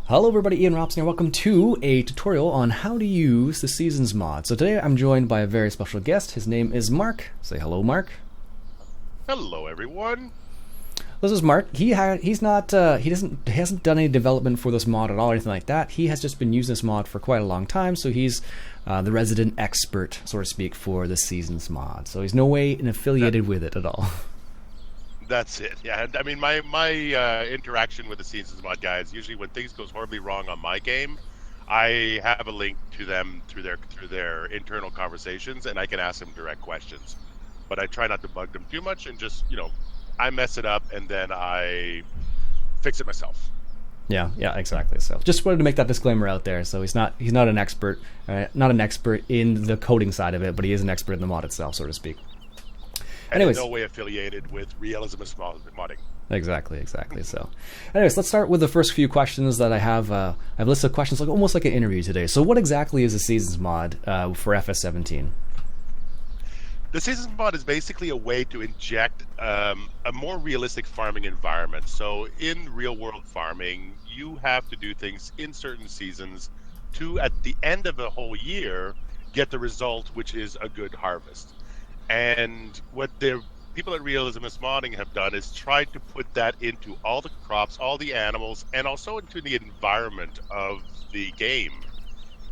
Hello everybody, Iain Robson here. Welcome to a tutorial on how to use the Seasons mod. So today I'm joined by a very special guest. His name is Marc. Say hello, Marc. Hello everyone. This is Marc. He hasn't done any development for this mod at all or anything like that. He has just been using this mod for quite a long time, so he's the resident expert, so to speak, for the Seasons mod. So he's no way affiliated with it at all. That's it. Yeah, I mean, my interaction with the Seasons mod guys, usually when things goes horribly wrong on my game, I have a link to them through their internal conversations, and I can ask them direct questions. But I try not to bug them too much, and just, I mess it up, and then I fix it myself. Yeah, exactly. So just wanted to make that disclaimer out there. So he's not an expert, not an expert in the coding side of it, but he is an expert in the mod itself, so to speak. Anyways, in no way affiliated with realism modding. Exactly. So, anyways, let's start with the first few questions that I have. I have a list of questions, almost like an interview today. So, what exactly is the Seasons mod for FS17? The Seasons mod is basically a way to inject a more realistic farming environment. So, in real-world farming, you have to do things in certain seasons to, at the end of a whole year, get the result, which is a good harvest. And what the people at Realismus Modding have done is tried to put that into all the crops, all the animals, and also into the environment of the game.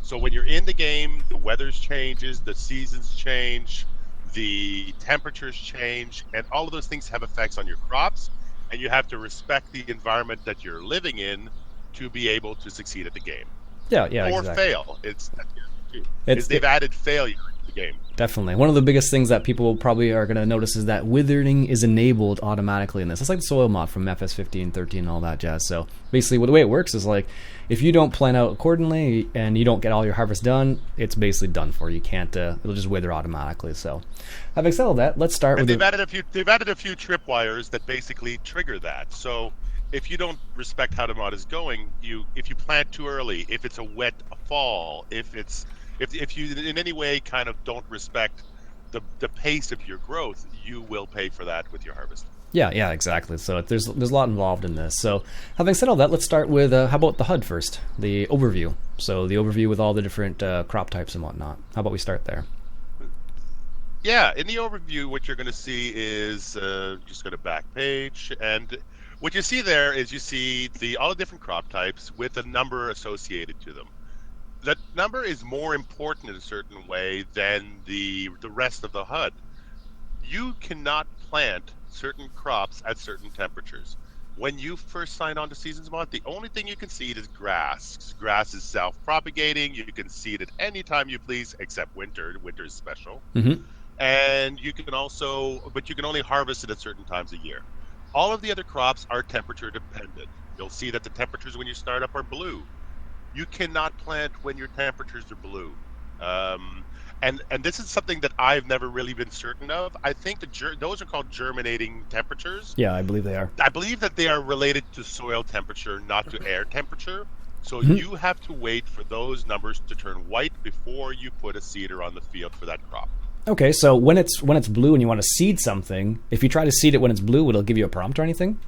So when you're in the game, the weather changes, the seasons change, the temperatures change, and all of those things have effects on your crops, and you have to respect the environment that you're living in to be able to succeed at the game. Yeah, or exactly. Fail. They've added failure to the game. Definitely. One of the biggest things that people probably are going to notice is that withering is enabled automatically in this. It's like the soil mod from FS15, 13, and all that jazz. So basically, the way it works is like, if you don't plan out accordingly and you don't get all your harvest done, it's basically done for you. You can't. It'll just wither automatically. So, having said all that, let's start with. They've added a few tripwires that basically trigger that. So if you don't respect how the mod is going, if you plant too early, if it's a wet fall, if you in any way kind of don't respect the pace of your growth, you will pay for that with your harvest. Yeah, exactly. So there's a lot involved in this. So having said all that, let's start with how about the HUD first, the overview. So the overview with all the different crop types and whatnot. How about we start there? Yeah, in the overview, what you're going to see is just go to back page, and what you see there is you see all the different crop types with a number associated to them. That number is more important in a certain way than the rest of the HUD. You cannot plant certain crops at certain temperatures. When you first sign on to Seasons Mod, the only thing you can seed is grass. Grass is self-propagating. You can seed it anytime you please, except winter. Winter is special. Mm-hmm. And you can but you can only harvest it at certain times a year. All of the other crops are temperature dependent. You'll see that the temperatures when you start up are blue. You cannot plant when your temperatures are blue. And this is something that I've never really been certain of. I think those are called germinating temperatures. Yeah, I believe they are. I believe that they are related to soil temperature, not to air temperature. So you have to wait for those numbers to turn white before you put a seeder on the field for that crop. Okay, so when it's blue and you want to seed something, if you try to seed it when it's blue, it'll give you a prompt or anything?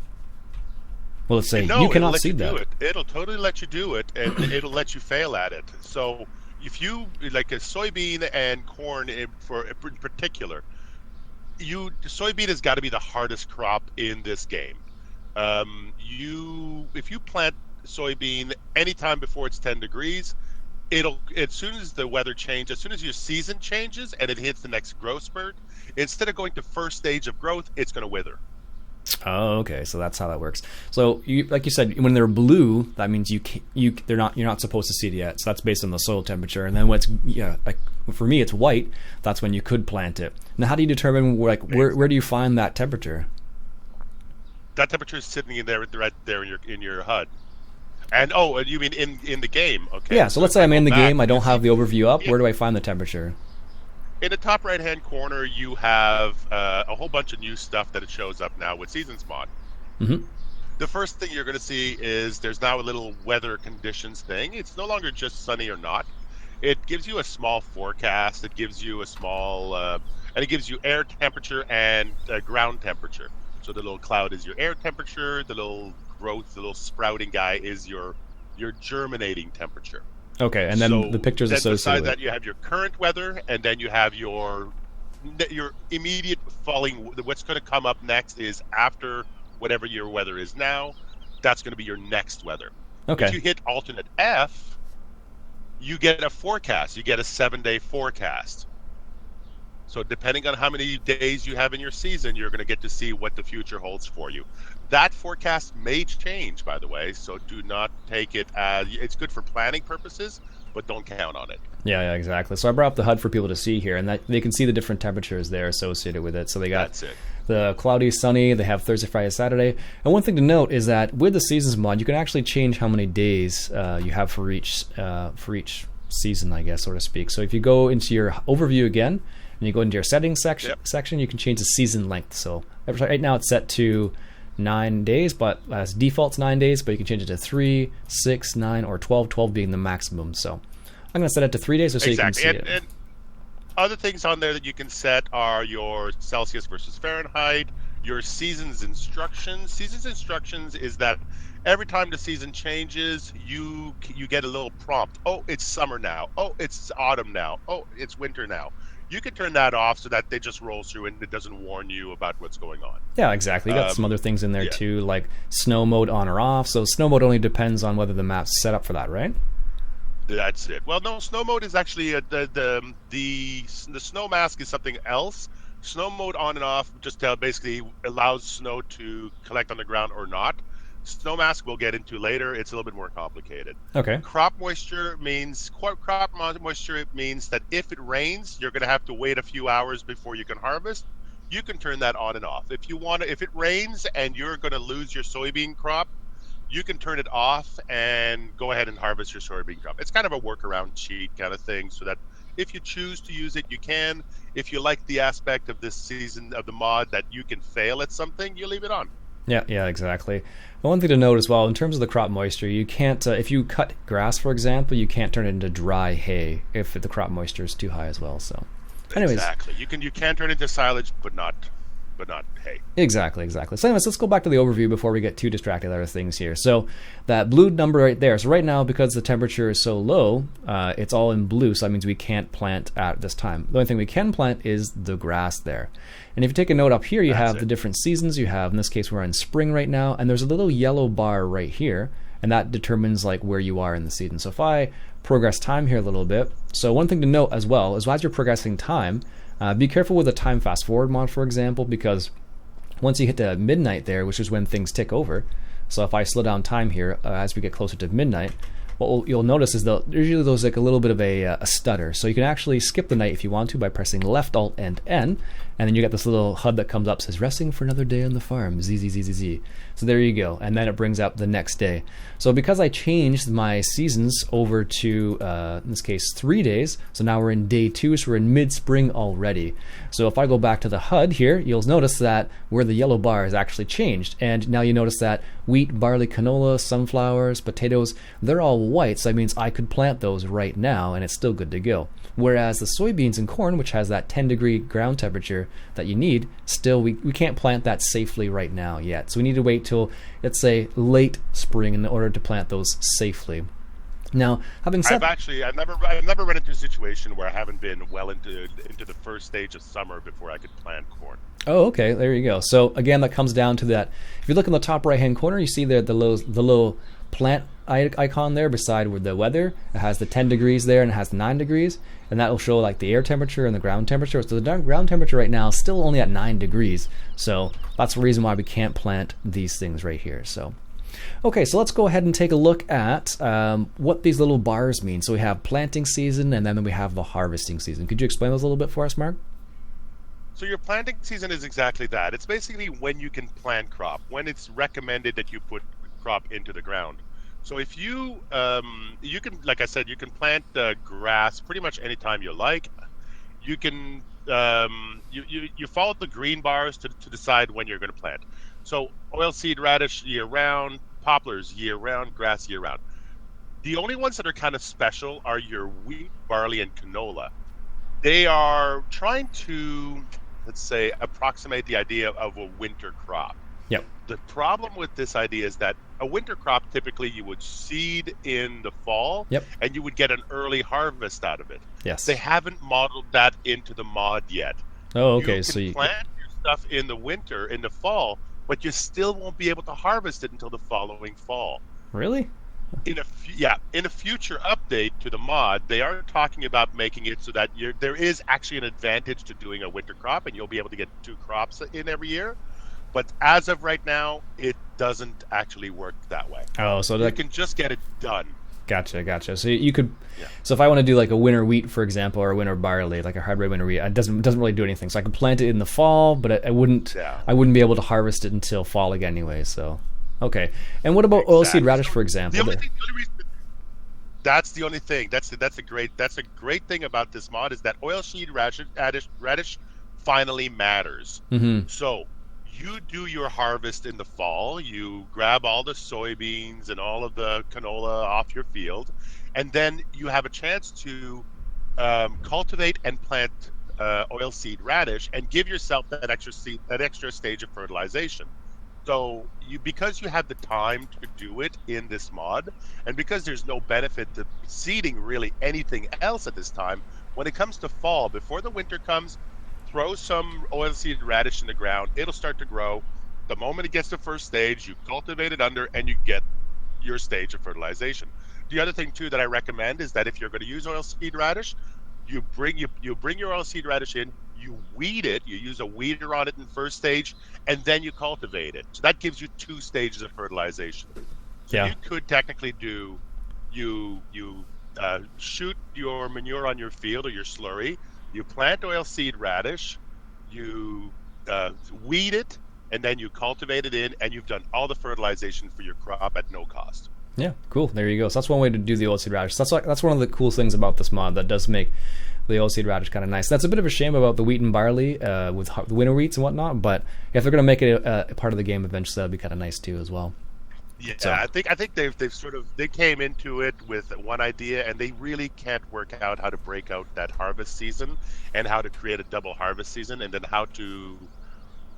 Well, let's say you cannot seed that. It'll totally let you do it, and it'll let you fail at it. So if you, like a soybean and corn in particular, soybean has got to be the hardest crop in this game. If you plant soybean anytime before it's 10 degrees, as soon as the weather changes, as soon as your season changes and it hits the next growth spurt, instead of going to first stage of growth, it's going to wither. Oh, okay. So that's how that works. So, like you said, when they're blue, that means you're not supposed to seed yet. So that's based on the soil temperature. And then when like for me, it's white. That's when you could plant it. Now, how do you determine where do you find that temperature? That temperature is sitting in there, right there in your HUD. And you mean in the game? Okay. Yeah. So let's say I'm in the game. I don't have the overview up. Where do I find the temperature? In the top right-hand corner, you have a whole bunch of new stuff that it shows up now with Seasons Mod. Mm-hmm. The first thing you're going to see is there's now a little weather conditions thing. It's no longer just sunny or not. It gives you a small forecast. It gives you a small, and it gives you air temperature and ground temperature. So the little cloud is your air temperature. The little growth, the little sprouting guy is your your germinating temperature. Okay, and then So the pictures then associated beside with that, you have your current weather, and then you have your immediate falling. What's going to come up next is after whatever your weather is now. That's going to be your next weather. Okay. If you hit alternate F, you get a forecast. You get a 7-day forecast. So depending on how many days you have in your season, you're going to get to see what the future holds for you. That forecast may change, by the way, so do not take it as... It's good for planning purposes, but don't count on it. Yeah, exactly. So I brought up the HUD for people to see here, and that they can see the different temperatures there associated with it. So they got That's it. the cloudy, sunny, they have Thursday, Friday, Saturday. And one thing to note is that with the seasons mod, you can actually change how many days you have for each season, I guess, so to speak. So if you go into your overview again, and you go into your settings section, you can change the season length. So right now it's set to 9 days, but as default it's 9 days, but you can change it to 3, 6, 9, or 12, 12 being the maximum. So I'm going to set it to 3 days so you can see it. And other things on there that you can set are your Celsius versus Fahrenheit, your season's instructions. Season's instructions is that every time the season changes, you get a little prompt. Oh, it's summer now. Oh, it's autumn now. Oh, it's winter now. You can turn that off so that they just roll through and it doesn't warn you about what's going on. Yeah, exactly. You got some other things in there too, like snow mode on or off. So snow mode only depends on whether the map's set up for that, right? That's it. Well, no, snow mode is actually the snow mask is something else. Snow mode on and off just basically allows snow to collect on the ground or not. Snow mask we'll get into later. It's a little bit more complicated. Okay. Crop moisture means that if it rains, you're going to have to wait a few hours before you can harvest. You can turn that on and off. If it rains and you're going to lose your soybean crop, you can turn it off and go ahead and harvest your soybean crop. It's kind of a workaround cheat kind of thing, so that if you choose to use it, you can. If you like the aspect of this season of the mod that you can fail at something, you leave it on. Yeah, exactly. One thing to note as well, in terms of the crop moisture, you can't, if you cut grass, for example, you can't turn it into dry hay if the crop moisture is too high as well. So, anyways. Exactly. You can turn it into silage, but not hay. Exactly. So anyways, let's go back to the overview before we get too distracted with other things here. So that blue number right there. So right now, because the temperature is so low, it's all in blue. So that means we can't plant at this time. The only thing we can plant is the grass there. And if you take a note up here, you have the different seasons you have. In this case, we're in spring right now, and there's a little yellow bar right here, and that determines like where you are in the season. So if I progress time here a little bit, so one thing to note as well is as you're progressing time, be careful with the time fast forward mod, for example, because once you hit the midnight there, which is when things tick over, so if I slow down time here as we get closer to midnight, what you'll notice is that usually there's like a little bit of a stutter. So you can actually skip the night if you want to by pressing Left, Alt, and N, and then you get this little HUD that comes up, says resting for another day on the farm, ZZZZZ. So there you go, and then it brings up the next day. So because I changed my seasons over to, in this case, 3 days, so now we're in day 2, so we're in mid-spring already. So if I go back to the HUD here, you'll notice that where the yellow bar has actually changed, and now you notice that wheat, barley, canola, sunflowers, potatoes, they're all white, so that means I could plant those right now, and it's still good to go. Whereas the soybeans and corn, which has that 10-degree ground temperature that you need, still we can't plant that safely right now yet. So we need to wait till, let's say, late spring in order to plant those safely. Now, having said, I've never run into a situation where I haven't been well into the first stage of summer before I could plant corn. Oh, okay, there you go. So again, that comes down to that. If you look in the top right-hand corner, you see there the little plant icon there beside with the weather. It has the 10 degrees there and it has the 9 degrees, and that will show like the air temperature and the ground temperature. So the ground temperature right now is still only at 9 degrees. So that's the reason why we can't plant these things right here. So okay, so let's go ahead and take a look at what these little bars mean. So we have planting season, and then we have the harvesting season. Could you explain those a little bit for us, Mark? So your planting season is exactly that. It's basically when you can plant crop, when it's recommended that you put crop into the ground. So if you can, like I said, you can plant grass pretty much anytime you like. You can you follow the green bars to decide when you're going to plant. So oilseed radish year-round, poplars year-round, grass year-round. The only ones that are kind of special are your wheat, barley, and canola. They are trying to, let's say, approximate the idea of a winter crop. Yep. The problem with this idea is that a winter crop, typically you would seed in the fall, Yep. and you would get an early harvest out of it. Yes. They haven't modeled that into the mod yet. Oh, okay. You can plant your stuff in the winter, in the fall, but you still won't be able to harvest it until the following fall. Really? In a future update to the mod, they are talking about making it so that there is actually an advantage to doing a winter crop, and you'll be able to get 2 crops in every year. But as of right now, it doesn't actually work that way. Oh, so you can just get it done. Gotcha. So you could, so if I want to do like a winter wheat, for example, or a winter barley, like a hybrid winter wheat, it doesn't really do anything. So I can plant it in the fall, but I wouldn't be able to harvest it until fall again anyway. So, okay. And what about oilseed radish, for example? That's the only thing. That's a great thing about this mod is that oilseed radish finally matters. Mm-hmm. So you do your harvest in the fall, you grab all the soybeans and all of the canola off your field, and then you have a chance to cultivate and plant oilseed radish and give yourself that extra stage of fertilization. So because you have the time to do it in this mod, and because there's no benefit to seeding really anything else at this time, when it comes to fall, before the winter comes, throw some oilseed radish in the ground. It'll start to grow. The moment it gets to first stage, you cultivate it under, and you get your stage of fertilization. The other thing too that I recommend is that if you're going to use oilseed radish, you bring your oilseed radish in, you weed it, you use a weeder on it in first stage, and then you cultivate it. So that gives you 2 stages of fertilization. So you could technically do you shoot your manure on your field or your slurry. You plant oilseed radish, you weed it, and then you cultivate it in, and you've done all the fertilization for your crop at no cost. Yeah, cool. There you go. So that's one way to do the oilseed radish. That's one of the cool things about this mod that does make the oilseed radish kind of nice. That's a bit of a shame about the wheat and barley with the winter wheats and whatnot, but if they're going to make it a part of the game eventually, that'd be kind of nice too as well. Yeah, so. I think they came into it with one idea, and they really can't work out how to break out that harvest season and how to create a double harvest season, and then how to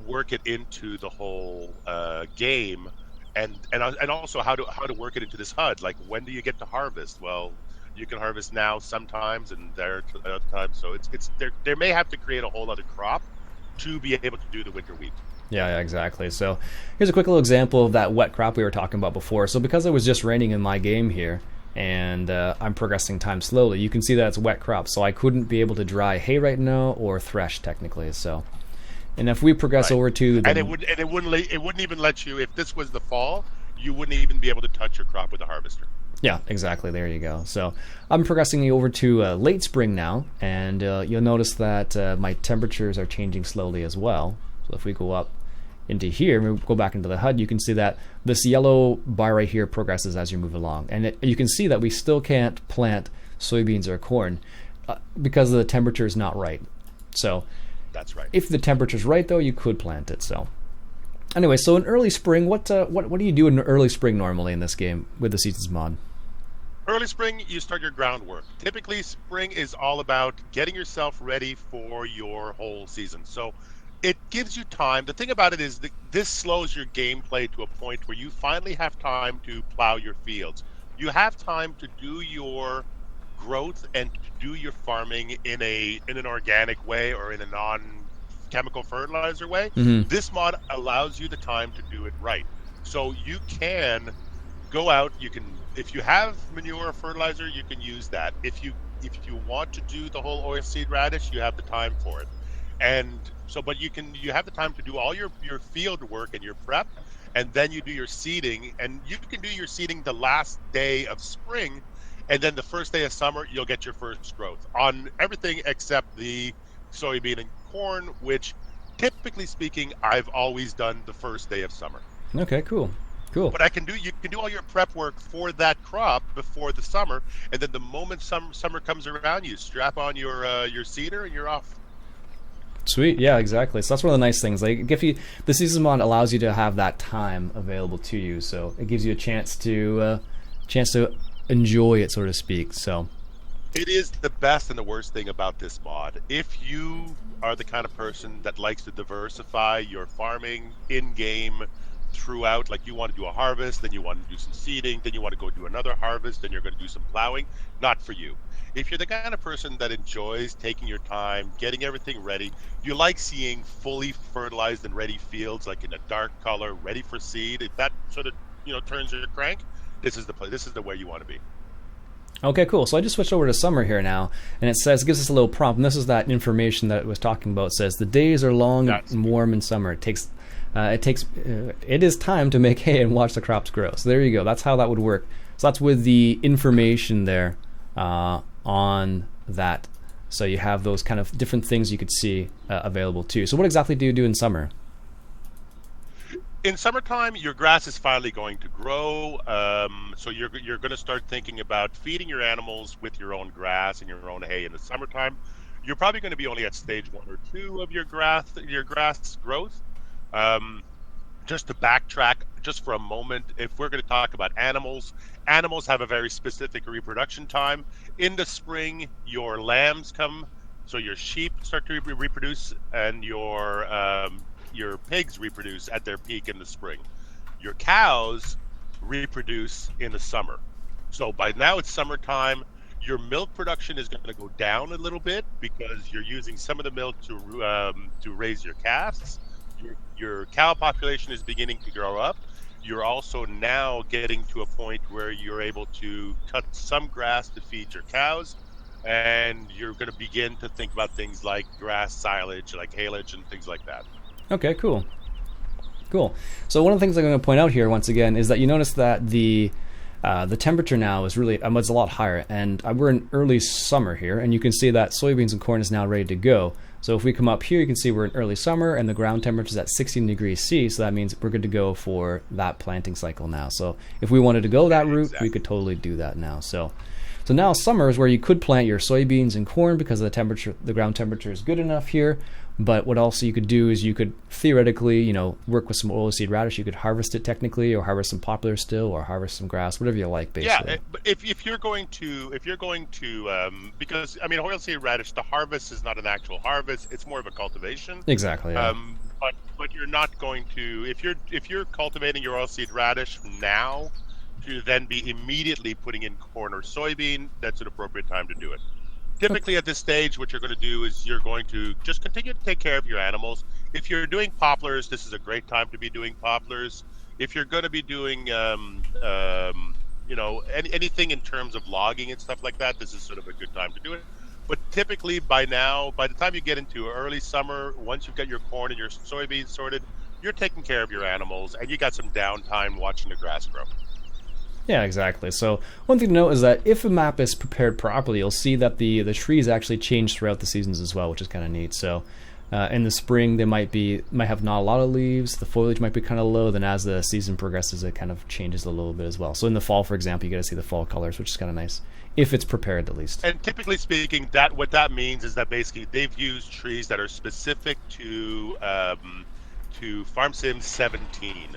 work it into the whole game, and also how to work it into this HUD. Like, when do you get to harvest? Well, you can harvest now sometimes, and there other times. So it's they may have to create a whole other crop to be able to do the winter wheat. Yeah, exactly. So here's a quick little example of that wet crop we were talking about before. So because it was just raining in my game here, and I'm progressing time slowly, you can see that it's wet crop. So I couldn't be able to dry hay right now or thresh technically. So, and if we progress over to the, and it wouldn't even let you, if this was the fall, you wouldn't even be able to touch your crop with a harvester. Yeah, exactly. There you go. So I'm progressing over to late spring now, and you'll notice that my temperatures are changing slowly as well. So if we go up into here, we go back into the HUD, you can see that this yellow bar right here progresses as you move along. And you can see that we still can't plant soybeans or corn because the temperature is not right. So that's right. If the temperature's right, though, you could plant it. So anyway, so in early spring, what do you do in early spring normally in this game with the Seasons mod? Early spring, you start your groundwork. Typically, spring is all about getting yourself ready for your whole season. So it gives you time. The thing about it is that this slows your gameplay to a point where you finally have time to plow your fields. You have time to do your growth and to do your farming in an organic way or in a non-chemical fertilizer way. Mm-hmm. This mod allows you the time to do it right. So you can go out, if you have manure or fertilizer, you can use that. If you want to do the whole oilseed radish, you have the time for it. And so, but you have the time to do all your field work and your prep, and then you do your seeding, and you can do your seeding the last day of spring, and then the first day of summer, you'll get your first growth on everything except the soybean and corn, which typically speaking, I've always done the first day of summer. Okay, cool. But you can do all your prep work for that crop before the summer, and then the moment summer comes around, you strap on your seeder and you're off. Sweet, yeah, exactly. So that's one of the nice things. Like, the season mod allows you to have that time available to you, so it gives you a chance to enjoy it, so to speak. So It is the best and the worst thing about this mod. If you are the kind of person that likes to diversify your farming in-game throughout, like you want to do a harvest, then you want to do some seeding, then you want to go do another harvest, then you're going to do some plowing, not for you. If you're the kind of person that enjoys taking your time, getting everything ready, you like seeing fully fertilized and ready fields, like in a dark color, ready for seed, if that sort of, turns your crank, this is the place, this is the way you want to be. Okay, cool. So I just switched over to summer here now, and it gives us a little prompt, and this is that information that it was talking about. It says the days are long and warm in summer. It is time to make hay and watch the crops grow. So there you go. That's how that would work. So that's with the information there on that. So you have those kind of different things you could see available too. So what exactly do you do in summer? In summertime, your grass is finally going to grow, so you're going to start thinking about feeding your animals with your own grass and your own hay in the summertime. You're probably going to be only at stage 1 or 2 of your grass growth. Just to backtrack just for a moment, if we're going to talk about animals have a very specific reproduction time. In the spring, your lambs come, so your sheep start to reproduce, and your pigs reproduce at their peak in the spring. Your cows reproduce in the summer. So by now it's summertime. Your milk production is going to go down a little bit because you're using some of the milk to raise your calves. Your cow population is beginning to grow up. You're also now getting to a point where you're able to cut some grass to feed your cows, and you're going to begin to think about things like grass silage, like haylage, and things like that. Okay, cool. So one of the things I'm going to point out here once again is that you notice that the temperature now is really it's a lot higher, and we're in early summer here, and you can see that soybeans and corn is now ready to go. So if we come up here, you can see we're in early summer, and the ground temperature is at 16 degrees C, so that means we're good to go for that planting cycle now. So if we wanted to go that route, we could totally do that now. So now summer is where you could plant your soybeans and corn because the ground temperature is good enough here. But what also you could do is you could theoretically, work with some oilseed radish. You could harvest it technically, or harvest some poplar still, or harvest some grass, whatever you like, basically. Yeah, but if you're going to, because oilseed radish, the harvest is not an actual harvest; it's more of a cultivation. Exactly. Yeah. But you're not going to, if you're cultivating your oilseed radish now, to then be immediately putting in corn or soybean, that's an appropriate time to do it. Typically at this stage, what you're going to do is you're going to just continue to take care of your animals. If you're doing poplars, this is a great time to be doing poplars. If you're going to be doing, anything in terms of logging and stuff like that, this is sort of a good time to do it. But typically by the time you get into early summer, once you've got your corn and your soybeans sorted, you're taking care of your animals, and you got some downtime watching the grass grow. Yeah, exactly. So one thing to note is that if a map is prepared properly, you'll see that the trees actually change throughout the seasons as well, which is kind of neat. So in the spring, they might have not a lot of leaves. The foliage might be kind of low. Then as the season progresses, it kind of changes a little bit as well. So in the fall, for example, you get to see the fall colors, which is kind of nice, if it's prepared at least. And typically speaking, what that means is that basically they've used trees that are specific to Farm Sim 17.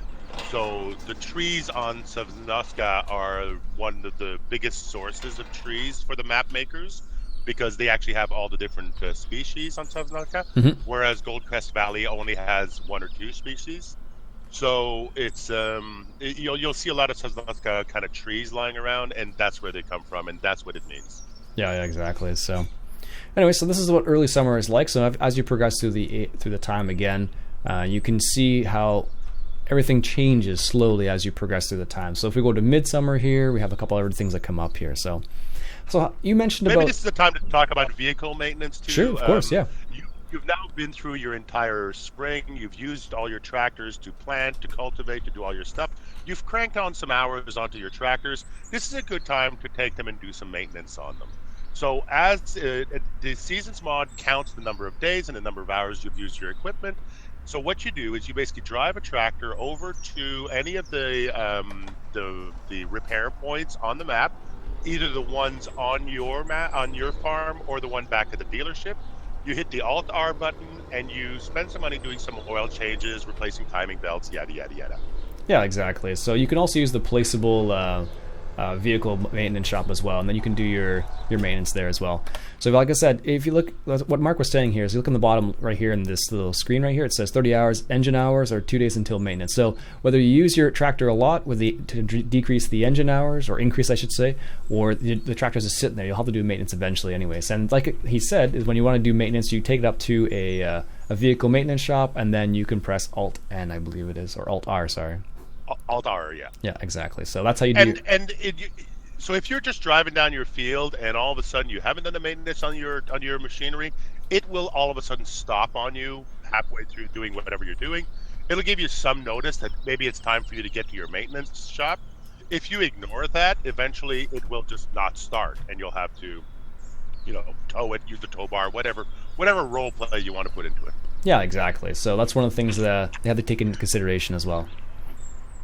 So the trees on Sosnovska are one of the biggest sources of trees for the map makers, because they actually have all the different species on Sosnovska, whereas Goldcrest Valley only has 1 or 2 species. So it's you'll see a lot of Sosnovska kind of trees lying around, and that's where they come from, and that's what it means. Yeah, exactly. So anyway, so this is what early summer is like. So as you progress through the time again, you can see how everything changes slowly as you progress through the time. So if we go to midsummer here, we have a couple other things that come up here. So you mentioned maybe this is the time to talk about vehicle maintenance too. Sure, of course, yeah. You've now been through your entire spring. You've used all your tractors to plant, to cultivate, to do all your stuff. You've cranked on some hours onto your tractors. This is a good time to take them and do some maintenance on them. So as the Seasons mod counts the number of days and the number of hours you've used your equipment. So what you do is you basically drive a tractor over to any of the repair points on the map, either the ones on your farm or the one back at the dealership. You hit the Alt-R button and you spend some money doing some oil changes, replacing timing belts, yada, yada, yada. Yeah, exactly. So you can also use the placeable vehicle maintenance shop as well, and then you can do your maintenance there as well. So like I said, if you look, what Mark was saying here is, you look on the bottom right here in this little screen right here, it says 30 hours engine hours or 2 days until maintenance. So whether you use your tractor a lot to decrease the engine hours, or increase I should say, or the tractor's just sitting there, you'll have to do maintenance eventually anyways. And like he said, is when you want to do maintenance, you take it up to a vehicle maintenance shop, and then you can press Alt N, I believe it is, or Alt R, sorry. Alt R, yeah. Yeah, exactly. So that's how you do. So if you're just driving down your field and all of a sudden you haven't done the maintenance on your machinery, it will all of a sudden stop on you halfway through doing whatever you're doing. It'll give you some notice that maybe it's time for you to get to your maintenance shop. If you ignore that, eventually it will just not start, and you'll have to, tow it, use the tow bar, whatever role play you want to put into it. Yeah, exactly. So that's one of the things that they have to take into consideration as well.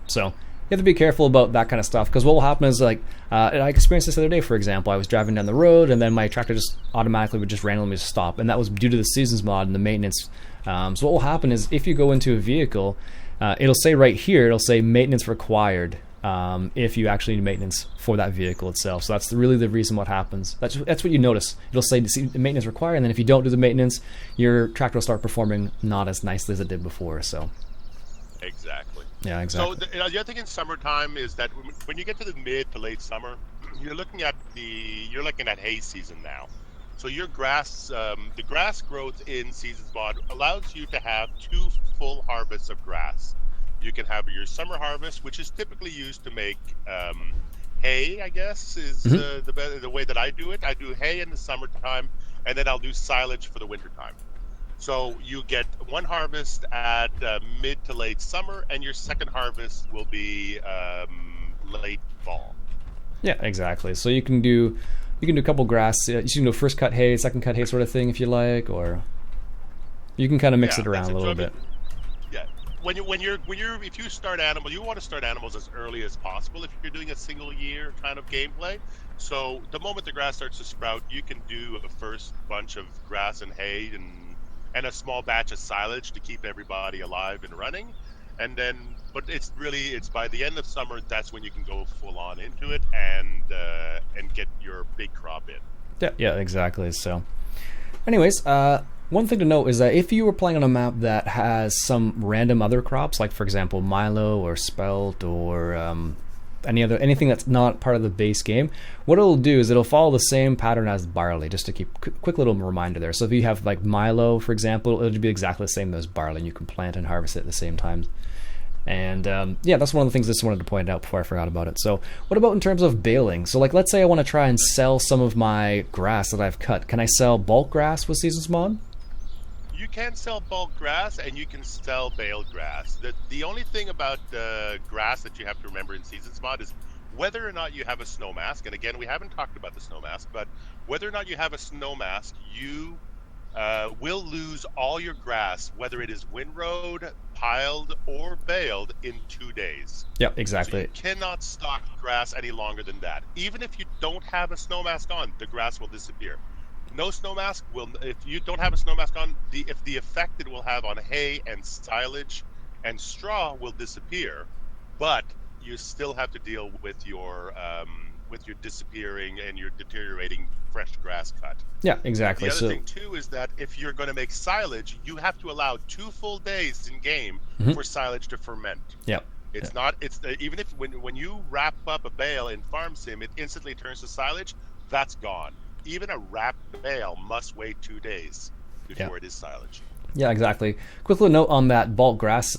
So you have to be careful about that kind of stuff, because what will happen is, like, I experienced this the other day, for example. I was driving down the road, and then my tractor just automatically would just randomly stop, and that was due to the seasons mod and the maintenance. So what will happen is, if you go into a vehicle, it'll say right here, it'll say maintenance required, if you actually need maintenance for that vehicle itself. So that's really the reason what happens. That's what you notice. It'll say maintenance required, and then if you don't do the maintenance, your tractor will start performing not as nicely as it did before. So exactly. Yeah, exactly. So the other thing in summertime is that when you get to the mid to late summer, you're looking at hay season now. So your grass, the grass growth in Seasons Mod allows you to have 2 full harvests of grass. You can have your summer harvest, which is typically used to make hay, I guess, is the way that I do it. I do hay in the summertime, and then I'll do silage for the wintertime. So you get 1 harvest at mid to late summer, and your second harvest will be late fall. Yeah, exactly. So you can do a couple grass. You can do first cut hay, second cut hay sort of thing if you like, or you can kind of mix it around a little bit. Yeah, if you start animals, you want to start animals as early as possible if you're doing a single year kind of gameplay. So the moment the grass starts to sprout, you can do a first bunch of grass and hay and a small batch of silage to keep everybody alive and running, and then but it's by the end of summer, that's when you can go full on into it and get your big crop in. Yeah, exactly. So anyways, one thing to note is that if you were playing on a map that has some random other crops, like for example Milo or Spelt or anything that's not part of the base game, what it'll do is it'll follow the same pattern as barley, just to keep quick little reminder there. So if you have like Milo, for example, it'll be exactly the same as barley. You can plant and harvest it at the same time. And that's one of the things I just wanted to point out before I forgot about it. So what about in terms of baling? So like, let's say I want to try and sell some of my grass that I've cut. Can I sell bulk grass with Seasons Mod? You can sell bulk grass, and you can sell baled grass. The only thing about grass that you have to remember in Seasons Mod is whether or not you have a snow mask. And again, we haven't talked about the snow mask, but whether or not you have a snow mask, you will lose all your grass, whether it is windrowed, piled, or baled, in 2 days. Yep, exactly. So you cannot stock grass any longer than that. Even if you don't have a snow mask on, the grass will disappear. No snow mask will. If you don't have a snow mask on, the effect it will have on hay and silage and straw will disappear, but you still have to deal with your disappearing and your deteriorating fresh grass cut. Yeah, exactly. The other thing too is that if you're going to make silage, you have to allow 2 full days in game for silage to ferment. Yep. It's not. It's even if when you wrap up a bale in Farm Sim, it instantly turns to silage. That's gone. Even a wrapped bale must wait 2 days before it is silage. Yeah, exactly. Quick little note on that bulk grass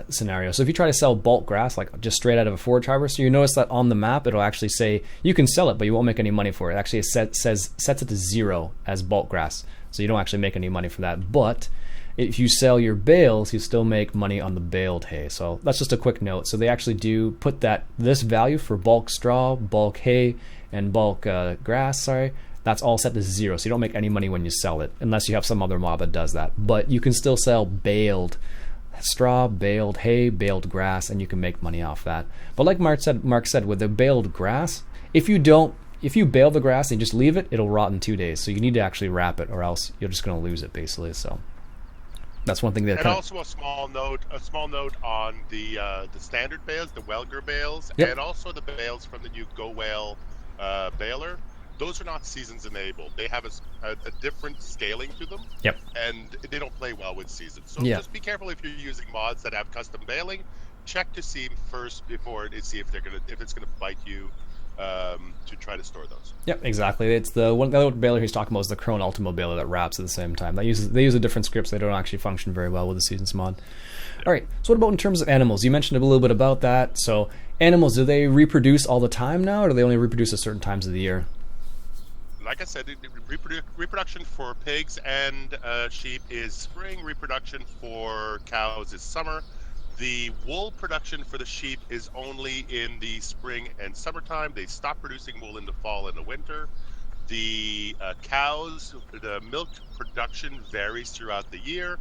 scenario. So if you try to sell bulk grass, like just straight out of a forage harvester, you notice that on the map it'll actually say you can sell it, but you won't make any money for it. It actually sets it to 0 as bulk grass, so you don't actually make any money from that. But if you sell your bales, you still make money on the baled hay. So that's just a quick note. So they actually do put this value for bulk straw, bulk hay, and bulk grass. That's all set to 0, so you don't make any money when you sell it, unless you have some other mob that does that. But you can still sell baled straw, baled hay, baled grass, and you can make money off that. But like Mark said, with the baled grass, if you bale the grass and just leave it, it'll rot in 2 days. So you need to actually wrap it, or else you're just going to lose it, basically. So That's one thing that. And also a small note on the standard bales, the Welger bales, Yep. and also the bales from the new Go Whale baler. Those are not seasons enabled. They have a different scaling to them. Yep. And they don't play well with seasons. So Yeah. just be careful if you're using mods that have custom baling. Check to see first before to see if it's gonna bite you. To try to store those. Yep, exactly. It's the other baler he's talking about is the Krone Ultimo baler that wraps at the same time. They use a different scripts. They don't actually function very well with the seasons mod. All right. So what about in terms of animals? You mentioned a little bit about that. So animals, do they reproduce all the time now, or do they only reproduce at certain times of the year? Like I said, reproduction for pigs and sheep is spring. Reproduction for cows is summer. The wool production for the sheep is only in the spring and summertime. They stop producing wool in the fall and the winter. The cows, the milk production varies throughout the year,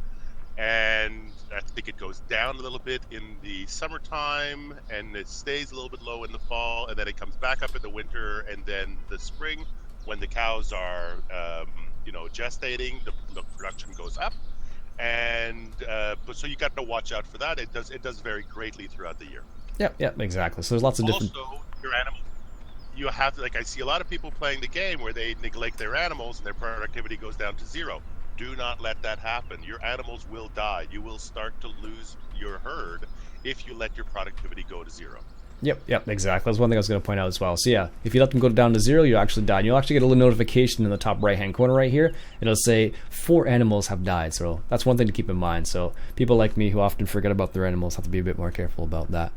and I think it goes down a little bit in the summertime, and it stays a little bit low in the fall, and then it comes back up in the winter, and then the spring, when the cows are, gestating, the milk production goes up. And but so you got to watch out for that. It does vary greatly throughout the year. Yep, exactly. So there's lots of different. Also, your animal, you have to, like, I see a lot of people playing the game where they neglect their animals and their productivity goes down to 0. Do not let that happen. Your animals will die. You will start to lose your herd if you let your productivity go to 0. Yep, exactly. That's one thing I was going to point out as well. So yeah, if you let them go down to 0, you actually die. And you'll actually get a little notification in the top right-hand corner right here. It'll say 4 animals have died. So that's one thing to keep in mind. So people like me who often forget about their animals have to be a bit more careful about that.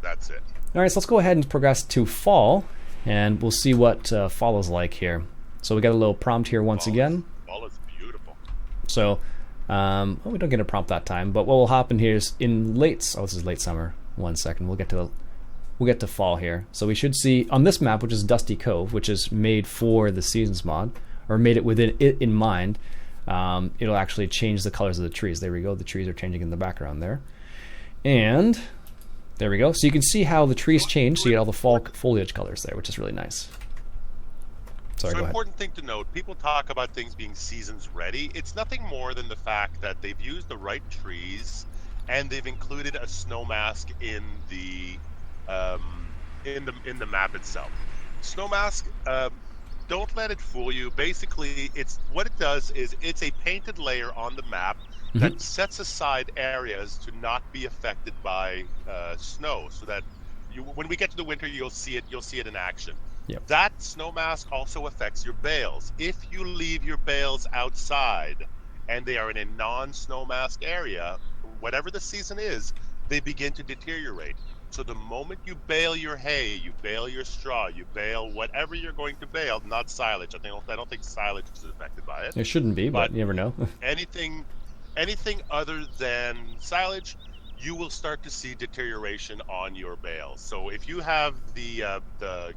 That's it. All right, so let's go ahead and progress to fall, and we'll see what fall is like here. So we got a little prompt here once again. Fall is beautiful. So, we don't get a prompt that time, but what will happen here is this is late summer. 1 second, we'll get to fall here. So we should see on this map, which is Dusty Cove, which is made for the Seasons mod, or made it within it in mind. It'll actually change the colors of the trees. There we go. The trees are changing in the background there, and there we go. So you can see how the trees change. So you get all the fall foliage colors there, which is really nice. Sorry, go ahead. Important thing to note, people talk about things being seasons ready. It's nothing more than the fact that they've used the right trees and they've included a snow mask in the map itself. Snow mask, don't let it fool you. Basically, it's a painted layer on the map that sets aside areas to not be affected by snow, so that when we get to the winter, you'll see it in action. Yep. That snow mask also affects your bales. If you leave your bales outside and they are in a non-snow mask area, whatever the season is, they begin to deteriorate. So the moment you bale your hay, you bale your straw, you bale whatever you're going to bale, not silage. I don't think silage is affected by it. It shouldn't be, but you never know. anything other than silage, you will start to see deterioration on your bales. So if you have the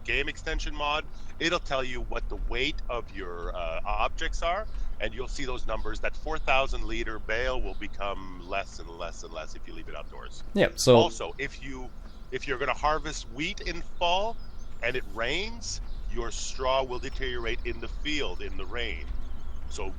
game extension mod, it'll tell you what the weight of your objects are, and you'll see those numbers. That 4,000 liter bale will become less and less and less if you leave it outdoors. Yeah. So also, if you're going to harvest wheat in fall and it rains, your straw will deteriorate in the field in the rain. So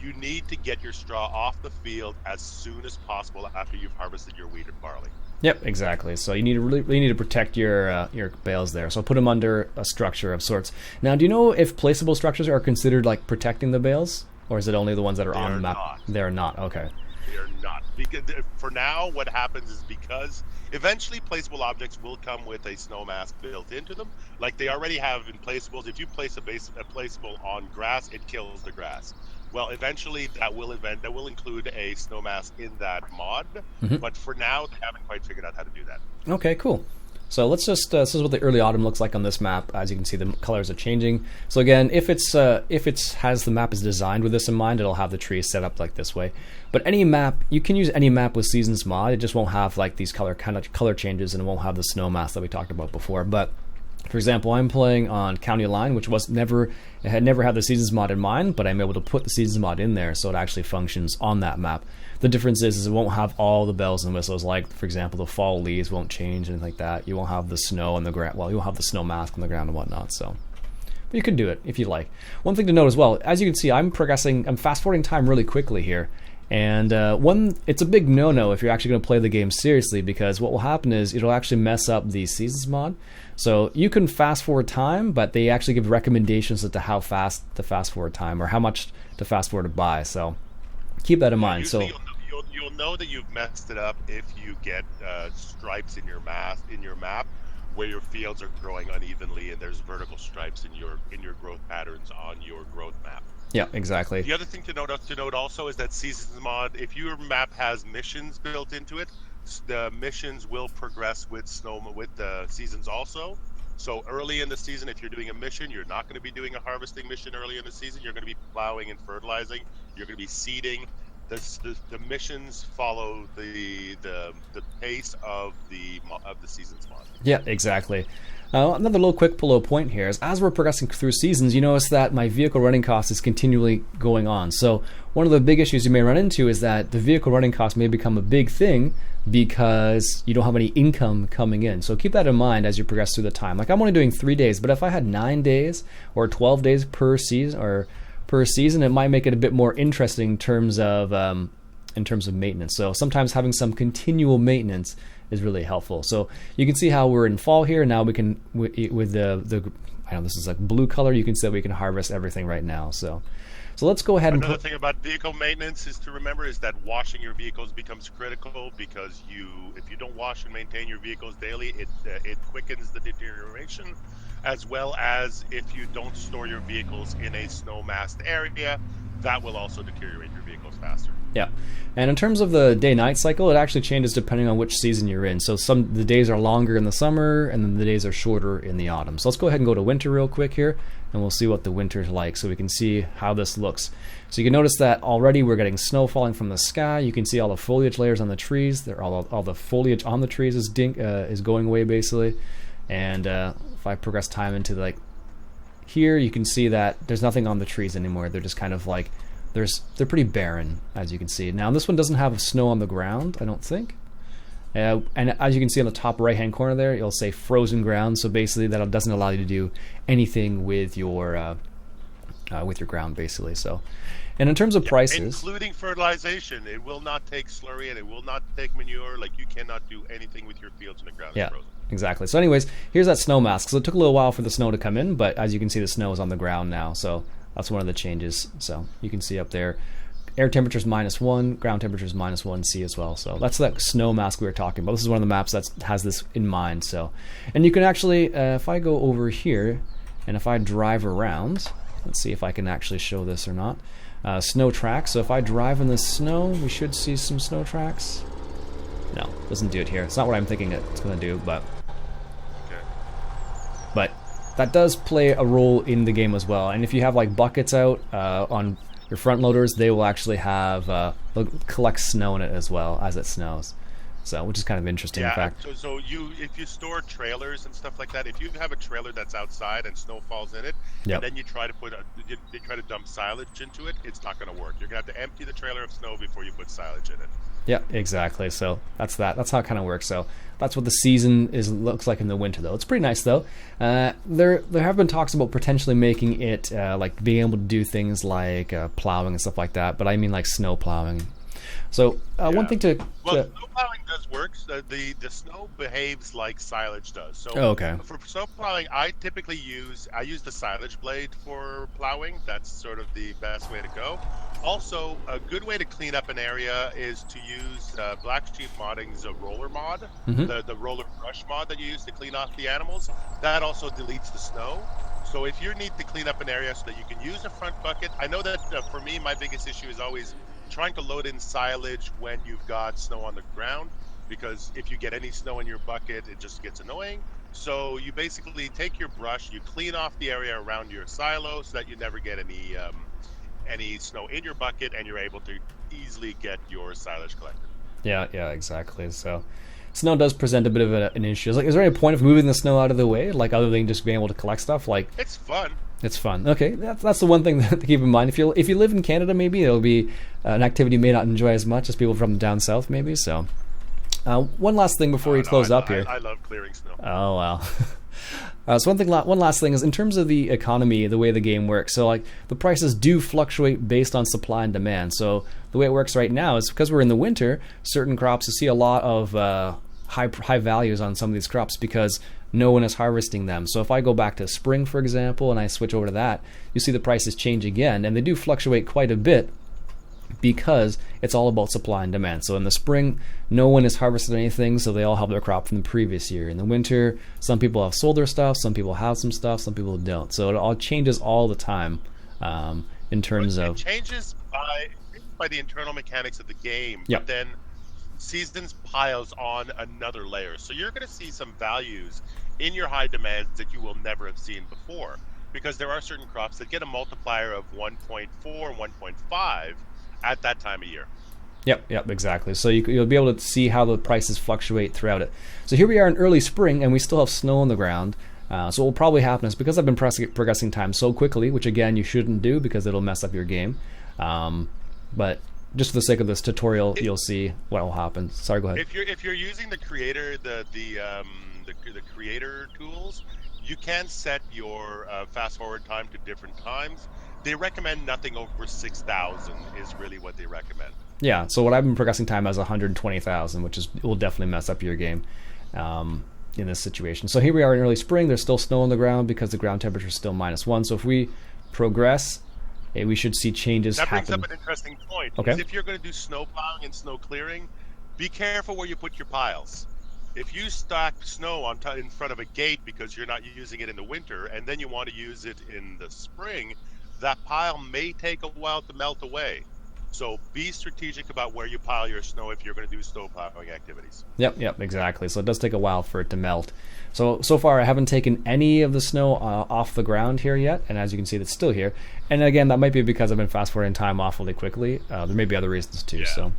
you need to get your straw off the field as soon as possible after you've harvested your wheat and barley. Yep, exactly. So you need to really need to protect your bales there. So put them under a structure of sorts. Now, do you know if placeable structures are considered like protecting the bales, or is it only the ones that are on the map? Not. They're not. Okay. They are not. Because for now, what happens is because eventually placeable objects will come with a snow mask built into them, like they already have in placeables. If you place a placeable on grass, it kills the grass. Well, eventually that will include a snow mask in that mod, but for now they haven't quite figured out how to do that. Okay, cool. So let's just this is what the early autumn looks like on this map. As you can see, the colors are changing. So again, if it has the map is designed with this in mind, it'll have the trees set up like this way. But any map, you can use any map with Seasons mod. It just won't have like these color changes, and it won't have the snow mask that we talked about before. But for example, I'm playing on County Line, which had never had the Seasons mod in mind, but I'm able to put the Seasons mod in there, so it actually functions on that map. The difference is it won't have all the bells and whistles, like, for example, the fall leaves won't change, anything like that. You won't have the snow on the ground. Well, you won't have the snow mask on the ground and whatnot, so. But you can do it if you like. One thing to note as well, as you can see, I'm fast-forwarding time really quickly here, And it's a big no-no if you're actually going to play the game seriously, because what will happen is it'll actually mess up the seasons mod. So you can fast forward time, but they actually give recommendations as to how fast to fast forward time or how much to fast forward to buy. So keep that in mind. So you'll know that you've messed it up if you get stripes in your map where your fields are growing unevenly and there's vertical stripes in your growth patterns on your growth map. Yeah, exactly. The other thing to note also is that seasons mod, if your map has missions built into it, the missions will progress with the seasons also. So early in the season, if you're doing a mission, you're not going to be doing a harvesting mission early in the season. You're going to be plowing and fertilizing. You're going to be seeding. The missions follow the pace of the seasons mod. Yeah, exactly. Another little quick below point here is, as we're progressing through seasons, you notice that my vehicle running cost is continually going on. So one of the big issues you may run into is that the vehicle running cost may become a big thing because you don't have any income coming in. So keep that in mind as you progress through the time. Like, I'm only doing 3 days, but if I had 9 days or 12 days per season, it might make it a bit more interesting in terms of maintenance. So sometimes having some continual maintenance is really helpful. So you can see how we're in fall here. Now we can, with the I don't know, this is like blue color, you can see that we can harvest everything right now. So let's go ahead. Another thing about vehicle maintenance is to remember is that washing your vehicles becomes critical, because if you don't wash and maintain your vehicles daily, it quickens the deterioration, as well as if you don't store your vehicles in a snow masked area, that will also deteriorate your vehicles faster. Yeah, and in terms of the day-night cycle, it actually changes depending on which season you're in. So the days are longer in the summer, and then the days are shorter in the autumn. So let's go ahead and go to winter real quick here, and we'll see what the winter's like, so we can see how this looks. So you can notice that already we're getting snow falling from the sky. You can see all the foliage layers on the trees. All the foliage on the trees is going away basically. And if I progress time into like here, you can see that there's nothing on the trees anymore. They're just kind of like, they're pretty barren, as you can see. Now this one doesn't have snow on the ground, I don't think. And as you can see on the top right hand corner there, it'll say frozen ground. So basically that doesn't allow you to do anything with your ground basically. So, and in terms of prices, including fertilization, it will not take slurry and it will not take manure. Like, you cannot do anything with your fields when the ground is frozen. Exactly. So anyways, here's that snow mask. So it took a little while for the snow to come in, but as you can see, the snow is on the ground now. So that's one of the changes. So you can see up there, air temperature is -1, ground temperature is -1C as well. So that's that snow mask we were talking about. This is one of the maps that has this in mind. So, and you can actually, if I go over here and if I drive around, let's see if I can actually show this or not. Snow tracks. So if I drive in the snow, we should see some snow tracks. No, doesn't do it here. It's not what I'm thinking it's going to do, but that does play a role in the game as well. And if you have like buckets out on your front loaders, they will actually have collect snow in it as well as it snows. So, which is kind of interesting. Yeah, in fact. So if you store trailers and stuff like that, if you have a trailer that's outside and snow falls in it, and then you try to dump silage into it, it's not going to work. You're going to have to empty the trailer of snow before you put silage in it. Yeah, exactly. So that's how it kind of works. So that's what the season looks like in the winter, though. It's pretty nice, though. There have been talks about potentially making it like being able to do things like plowing and stuff like that, but I mean like snow plowing. So one thing to snow plowing does work. The snow behaves like silage does. So for snow plowing, I typically use the silage blade for plowing. That's sort of the best way to go. Also, a good way to clean up an area is to use Black Sheep Modding's roller mod, the roller brush mod that you use to clean off the animals. That also deletes the snow. So if you need to clean up an area so that you can use a front bucket, I know that for me, my biggest issue is always trying to load in silage when you've got snow on the ground, because if you get any snow in your bucket, it just gets annoying. So you basically take your brush, you clean off the area around your silo so that you never get any snow in your bucket, and you're able to easily get your silage collected. Yeah, exactly. So snow does present a bit of an issue. Like, is there any point of moving the snow out of the way, like other than just being able to collect stuff? Like, it's fun. It's fun. Okay, that's the one thing to keep in mind. If you live in Canada, maybe it'll be an activity you may not enjoy as much as people from down south, maybe. So, one last thing before we close up here. I love clearing snow. Oh wow. So one last thing is in terms of the economy, the way the game works. So like the prices do fluctuate based on supply and demand. So the way it works right now is because we're in the winter, certain crops you see a lot of high values on some of these crops because no one is harvesting them. So if I go back to spring, for example, and I switch over to that, you see the prices change again, and they do fluctuate quite a bit because it's all about supply and demand. So in the spring, no one has harvested anything, so they all have their crop from the previous year. In the winter, some people have sold their stuff, some people have some stuff, some people don't. So it all changes all the time in terms of... It changes by the internal mechanics of the game, yep. But then seasons piles on another layer. So you're going to see some values in your high demands that you will never have seen before, because there are certain crops that get a multiplier of 1.4, 1.5 at that time of year. Yep, exactly. So you'll be able to see how the prices fluctuate throughout it. So here we are in early spring, and we still have snow on the ground. So what will probably happen is because I've been progressing time so quickly, which again you shouldn't do because it'll mess up your game. But just for the sake of this tutorial, you'll see what will happen. Sorry, go ahead. If you're using the creator the creator tools, you can set your fast forward time to different times. They recommend nothing over 6,000 is really what they recommend. Yeah, so what I've been progressing time as 120,000, which will definitely mess up your game in this situation. So here we are in early spring. There's still snow on the ground because the ground temperature is still -1. So if we progress, we should see changes happen. That brings up an interesting point. Okay. If you're going to do snow plowing and snow clearing, be careful where you put your piles. If you stack snow in front of a gate because you're not using it in the winter, and then you want to use it in the spring, that pile may take a while to melt away. So be strategic about where you pile your snow if you're going to do snow plowing activities. Yep, exactly. So it does take a while for it to melt. So far I haven't taken any of the snow off the ground here yet, and as you can see, it's still here. And again, that might be because I've been fast forwarding time awfully quickly. There may be other reasons too. Yeah. So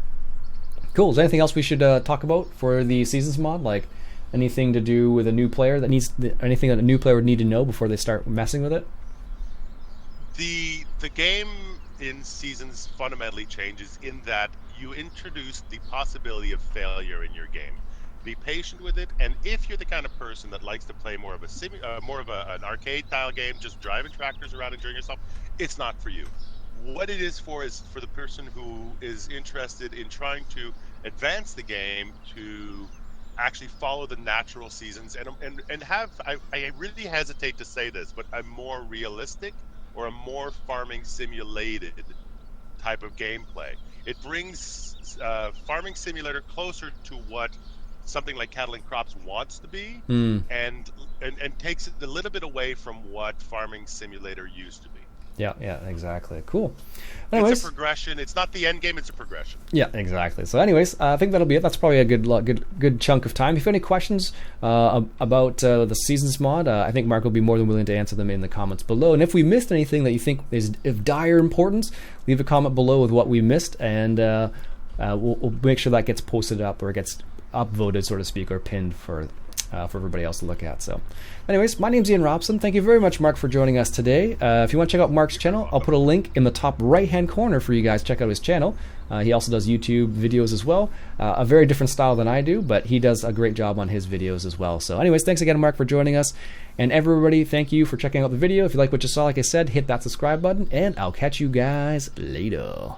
cool. Is there anything else we should talk about for the Seasons mod? Like anything to do with a new player anything that a new player would need to know before they start messing with it? The game in Seasons fundamentally changes in that you introduce the possibility of failure in your game. Be patient with it, and if you're the kind of person that likes to play more of an arcade-style game, just driving tractors around enjoying yourself, it's not for you. What it is for the person who is interested in trying to advance the game to actually follow the natural seasons and have, I really hesitate to say this, but a more realistic or a more farming simulated type of gameplay. It brings Farming Simulator closer to what something like Cattle and Crops wants to be, and takes it a little bit away from what Farming Simulator used to be. Yeah, exactly. Cool. Anyways, it's a progression. It's not the end game, it's a progression. Yeah, exactly. So anyways, I think that'll be it. That's probably a good chunk of time. If you have any questions about the Seasons mod, I think Marc will be more than willing to answer them in the comments below. And if we missed anything that you think is of dire importance, leave a comment below with what we missed, and we'll make sure that gets posted up or gets upvoted, so to speak, or pinned for everybody else to look at. So anyways, my name's Iain Robson. Thank you very much, Marc, for joining us today. If you want to check out Marc's channel, I'll put a link in the top right hand corner for you guys to check out his channel. He also does YouTube videos as well. A very different style than I do, but he does a great job on his videos as well. So anyways, thanks again, Marc, for joining us. And everybody, thank you for checking out the video. If you like what you saw, like I said, hit that subscribe button, and I'll catch you guys later.